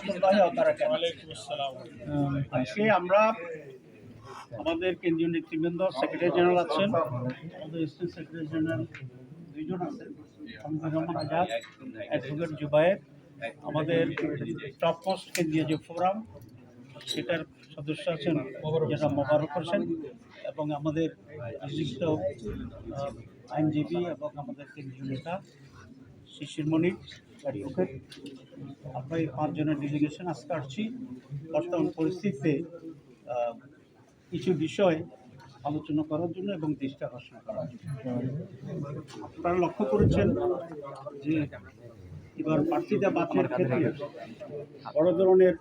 রহমতুল্লাহি ওয়া বারাকাতুহু। আজকে আমরা আমাদের কেন্দ্রীয় নেতৃবৃন্দ, সেক্রেটারি জেনারেল আছেন, আমাদের অ্যাসিস্ট্যান্ট সেক্রেটারি জেনারেল দুইজন আছেন, হামিদুর রহমান আজাদ, অ্যাডভোকেট জুবায়ের, আমাদের টপ মোস্ট কেন্দ্রীয় যে ফোরাম সেটার সদস্য আছেন যারা মোবারক হোসেন, এবং আমাদের বিশিষ্ট আইনজীবী এবং আমাদের কেন্দ্রীয় নেতা শিশির মনির অ্যাডভোকেট। আমরা এই 5 জনের ডেলিগেশন আজকে আসছি বর্তমান পরিস্থিতিতে কিছু বিষয় আলোচনা করার জন্য এবং দৃষ্টি আকর্ষণ করার জন্য। আপনারা লক্ষ্য করেছেন যে এবার প্রার্থীতা বাছাইয়ের ক্ষেত্রে বড় ধরনের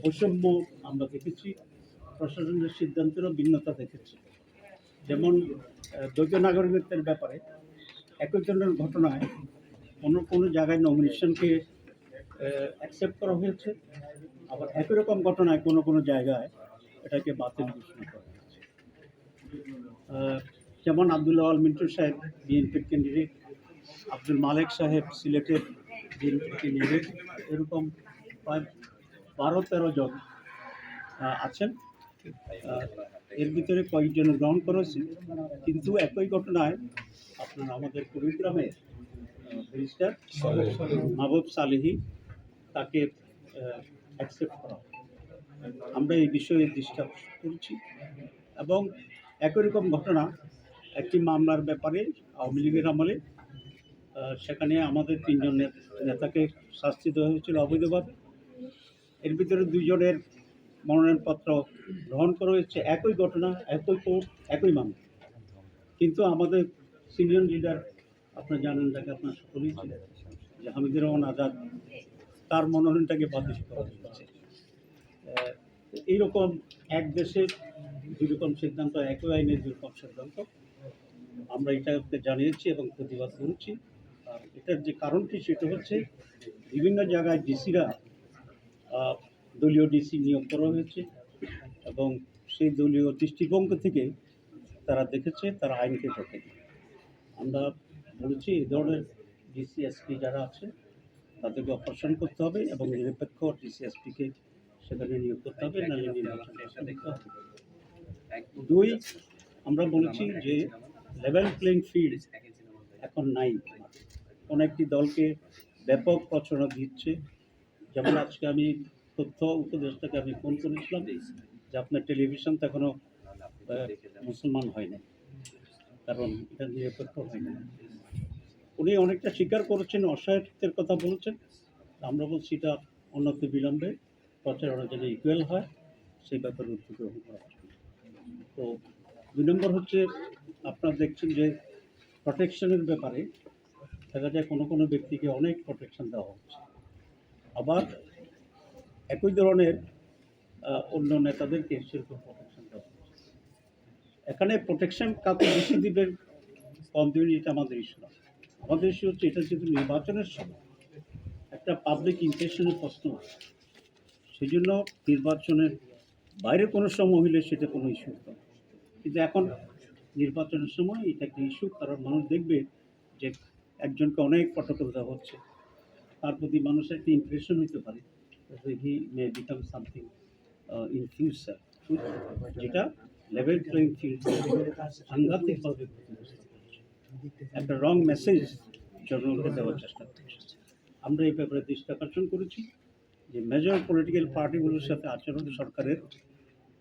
বৈষম্য আমরা দেখেছি, প্রশাসনের সিদ্ধান্তেরও ভিন্নতা দেখেছি। যেমন দ্বৈত নাগরিকত্বের ব্যাপারে একই ধরনের ঘটনায় কোনো জায়গায় নমিনেশনকে অ্যাকসেপ্ট করা হয়েছে, আবার একই রকম ঘটনায় কোনো জায়গায় এটাকে বাতিল ঘোষণা করা হয়েছে। যেমন আবদুল্লাহ আল মিন্টু সাহেব বিএনপির ক্যান্ডিডেট, আব্দুল মালেক সাহেব সিলেটের বিএনপির ক্যান্ডিডেট, এরকম প্রায় 12-13 জন আছেন। এর ভিতরে কয়েকজন গ্রহণ করেছে, কিন্তু একই ঘটনায় আপনার আমাদের কুড়িগ্রামের ব্যারিস্টার মাহবুব সালেহী তাকে অ্যাকসেপ্ট করা। আমরা এই বিষয়ে দৃষ্টি আকর্ষণ করছি এবং একই রকম ঘটনা একটি মামলার ব্যাপারে আওয়ামী লীগের আমলে সেখানে আমাদের 3 জন নেতাকে শাস্তি দেওয়া হয়েছিল অবৈধভাবে। এর ভিতরে 2 জনের মনোনয়নপত্র গ্রহণ করা হয়েছে, একই ঘটনা, একই কোর্ট, একই মামলা, কিন্তু আমাদের সিনিয়র লিডার আপনারা জানেন, যাকে আপনার সকলেই ছিলেন, যে হামিদুর রহমান আজাদ, তার মনোনয়নটাকে বাতিল করা হয়েছে। এইরকম এক দেশের দুই রকম সিদ্ধান্ত, একই আইনের 2 রকম সিদ্ধান্ত, আমরা এটাকে জানিয়েছি এবং প্রতিবাদ করেছি। আর এটার যে কারণটি সেটা হচ্ছে বিভিন্ন জায়গায় ডিসিরা দলীয় ডিসি নিয়োগ করা হয়েছে এবং সেই দলীয় দৃষ্টিভঙ্গি থেকে তারা দেখেছে, তারা আইনকে দেখেনি। আমরা বলেছি এই ধরনের ডিসি এসপি যারা আছে তাদেরকে অপারেশন করতে হবে এবং নিরপেক্ষ ডিসি এসপিকে সেখানে নিয়োগ করতে হবে, নাহলে নির্বাচন দেখতে হবে। 2, আমরা বলেছি যে লেভেল প্লেইং ফিল্ড এখন নাই, কোন একটি দলকে ব্যাপক প্রচারণা দিচ্ছে। যেমন আজকে আমি তথ্য উপদেষ্টাকে আমি ফোন করেছিলাম যে আপনার টেলিভিশন তো এখনও মুসলমান হয় না, কারণ এটা নিরপেক্ষ হয় না। উনি অনেকটা স্বীকার করেছেন, অসহায়ত্বের কথা বলছেন। আমরা বলছি এটা অনতি বিলম্বে প্রচারণা যেন ইকুয়াল হয় সেই ব্যাপারে উদ্যোগ গ্রহণ করা হবে। তো 2 নম্বর হচ্ছে আপনারা দেখছেন যে প্রোটেকশনের ব্যাপারে দেখা যায় কোনো ব্যক্তিকে অনেক প্রোটেকশন দেওয়া হচ্ছে, আবার একই ধরনের অন্য নেতাদেরকে সেরকম প্রোটেকশন দেওয়া হচ্ছে। এখানে প্রোটেকশন কাউকে বেশি দিবেন কম দিবেন এটা আমাদের ইস্যু না। আমাদের ইস্যু হচ্ছে এটা যেহেতু নির্বাচনের সময় একটা পাবলিক ইমপ্রেশনের প্রশ্ন আছে, সেই জন্য নির্বাচনের বাইরে কোনো সময় হইলে সেটা কোনো ইস্যু হতো না, কিন্তু এখন নির্বাচনের সময় এটা একটা ইস্যু, কারণ মানুষ দেখবে যে একজনকে অনেক প্রটোকল দেওয়া হচ্ছে, তার প্রতি মানুষের একটা ইমপ্রেশন হতে পারে he may become something in future, যেটা লেভেল প্লেইং ফিল্ড সাংঘাতিকভাবে একটা রং মেসেজ জনগণকে দেওয়ার চেষ্টা করছে। আমরা এই ব্যাপারে দৃষ্টি আকর্ষণ করেছি যে মেজর পলিটিক্যাল পার্টিগুলোর সাথে আচরণ সরকারের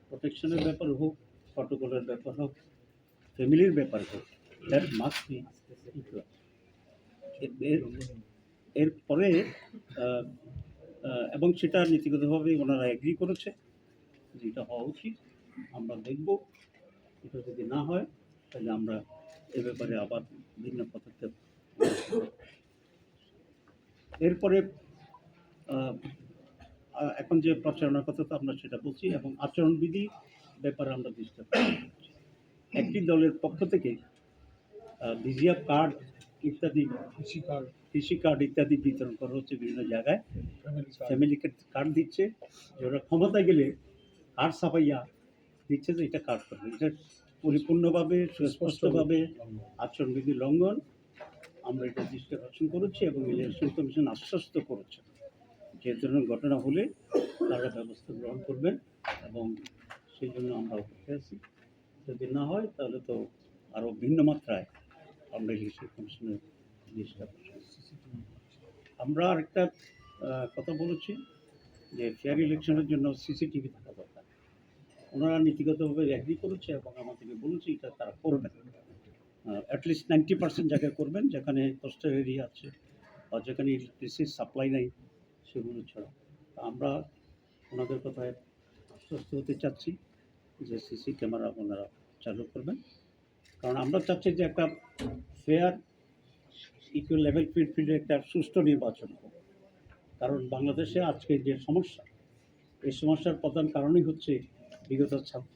প্রোটেকশনের ব্যাপার হোক, প্রটোকলের ব্যাপার হোক, ফ্যামিলির ব্যাপার হোক, দ্যাট মাস্ট বি ইকুয়াল। এরপরে এবং সেটা নীতিগতভাবে ওনারা এগ্রি করেছে যে এটা হওয়া উচিত। আমরা দেখব, এটা যদি না হয় তাহলে আমরা এ ব্যাপারে আবার ভিন্ন পদক্ষেপ। এরপরে এখন যে প্রচারণার কথা তো আমরা সেটা বলছি, এবং আচরণবিধি ব্যাপারে আমরা দৃষ্টি আকর্ষণ করছি। একটি দলের পক্ষ থেকে ভিজিয়া কার্ড ইত্যাদি, কৃষি কার্ড ইত্যাদি বিতরণ করা হচ্ছে বিভিন্ন জায়গায়, ফ্যামিলি কার্ড দিচ্ছে, যে ওরা ক্ষমতায় গেলে কার্ড ছাপাইয়া দিচ্ছে যে এটা কার্ড করবে। এটা পরিপূর্ণভাবে সুস্পষ্টভাবে আচরণবিধি লঙ্ঘন। আমরা এটা দৃষ্টি আকর্ষণ করেছি এবং ইলেকশন কমিশন আশ্বস্ত করেছে যে ধরনের ঘটনা হলে তারা ব্যবস্থা গ্রহণ করবেন এবং সেই জন্য আমরা অপেক্ষায় আছি। যদি না হয় তাহলে তো আরও ভিন্ন মাত্রায় আমরা ইলেকশন কমিশনের জিনিসটা আমরা আরেকটা কথা বলেছি যে ফেয়ার ইলেকশনের জন্য সিসিটিভি থাকা দরকার। ওনারা নীতিগতভাবে এগ্রি করেছে এবং আমাদেরকে বলেছে এটা তারা করবেন। অ্যাটলিস্ট 90% জায়গায় করবেন যেখানে কোস্টাল এরিয়া আছে বা যেখানে ইলেকট্রিসিটির সাপ্লাই নাই সেগুলো ছাড়া। আমরা ওনাদের কথায় আশ্বস্ত হতে চাচ্ছি যে সিসি ক্যামেরা ওনারা চালু করবেন, কারণ আমরা চাচ্ছি যে একটা ফেয়ার ইকুয়াল লেভেল ফিল্ডে একটা সুষ্ঠু নির্বাচন হোক। কারণ বাংলাদেশে আজকে যে সমস্যা, এই সমস্যার প্রধান কারণই হচ্ছে বিগত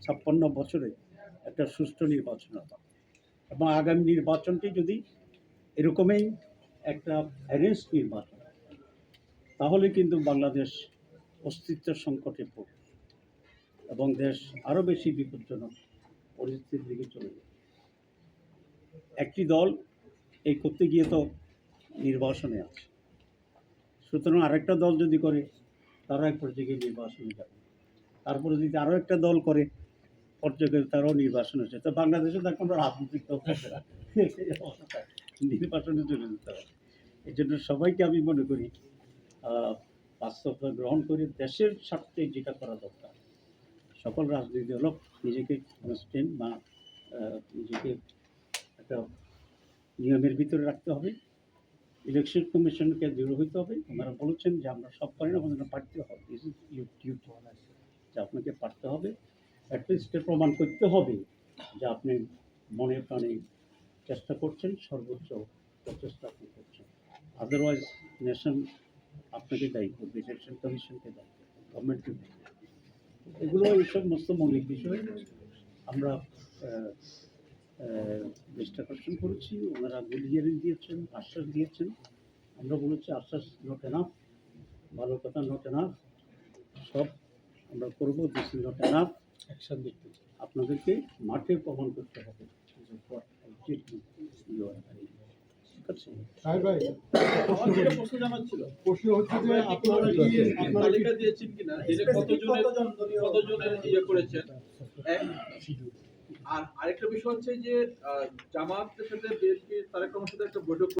56 বছরে একটা সুষ্ঠু নির্বাচন হতো এবং আগামী নির্বাচনটি যদি এরকমই একটা অ্যারেঞ্জ নির্বাচন, তাহলে কিন্তু বাংলাদেশ অস্তিত্বের সংকটে পড়বে এবং দেশ আরও বেশি বিপজ্জনক পরিস্থিতির দিকে চলে যাবে। একটি দল এই করতে গিয়ে তো নির্বাসনে আছে, সুতরাং আরেকটা দল যদি করে তারা এক পর্যায়ে নির্বাসনে যাবে, তারপরে যদি আরও একটা দল করে পর্যায়ে তারাও নির্বাসন হচ্ছে, তো বাংলাদেশে তো এখন রাজনৈতিক দল থাকে না, নির্বাচনে চলে যেতে হবে। এই জন্য সবাইকে আমি মনে করি বাস্তবতা গ্রহণ করে দেশের স্বার্থে যেটা করা দরকার, সকল রাজনৈতিক দল নিজেকে কনস্ট্যান্ট বা নিজেকে একটা নিয়মের ভিতরে রাখতে হবে। ইলেকশন কমিশনকে দৃঢ় হইতে হবে। ওনারা বলেছেন যে আমরা সব পারি না, আমাদের পারতে হবে, দিস ইজ ইউর ডিউটি, যে আপনাকে পারতে হবে, অ্যাটলিস্ট প্রমাণ করতে হবে যে আপনি মনে প্রাণে চেষ্টা করছেন, সর্বোচ্চ প্রচেষ্টা আপনি করছেন। আদারওয়াইজ নেশন আপনাকে দায়ী করবে, ইলেকশন কমিশনকে দায়ী করবে, গভর্নমেন্টকে দায়ী করবে। এগুলো এই সমস্ত মৌলিক বিষয় আমরা দৃষ্টি আকর্ষণ করেছি। ওনারা গুলিয়ারি দিয়েছেন, আশ্বাস দিয়েছেন। আমরা বলেছি আশ্বাস নট এনাফ, ভালো কথা নট এনাফ, সব আমরা করবো, this is not enough, action দেখতে আপনাদেরকে মাঠে প্রমাণ করতে হবে। ঠিক আছে ভাই প্রশ্ন জানার ছিল, প্রশ্ন হচ্ছে যে আপনারা কি তালিকা দিয়েছেন কিনা যে কতজনের ইয়ে করেছেন। আর আরেকটা বিষয় হচ্ছে যে জামাতের সাথে বিএনপি তারেক রহমানের সাথে একটা বৈঠক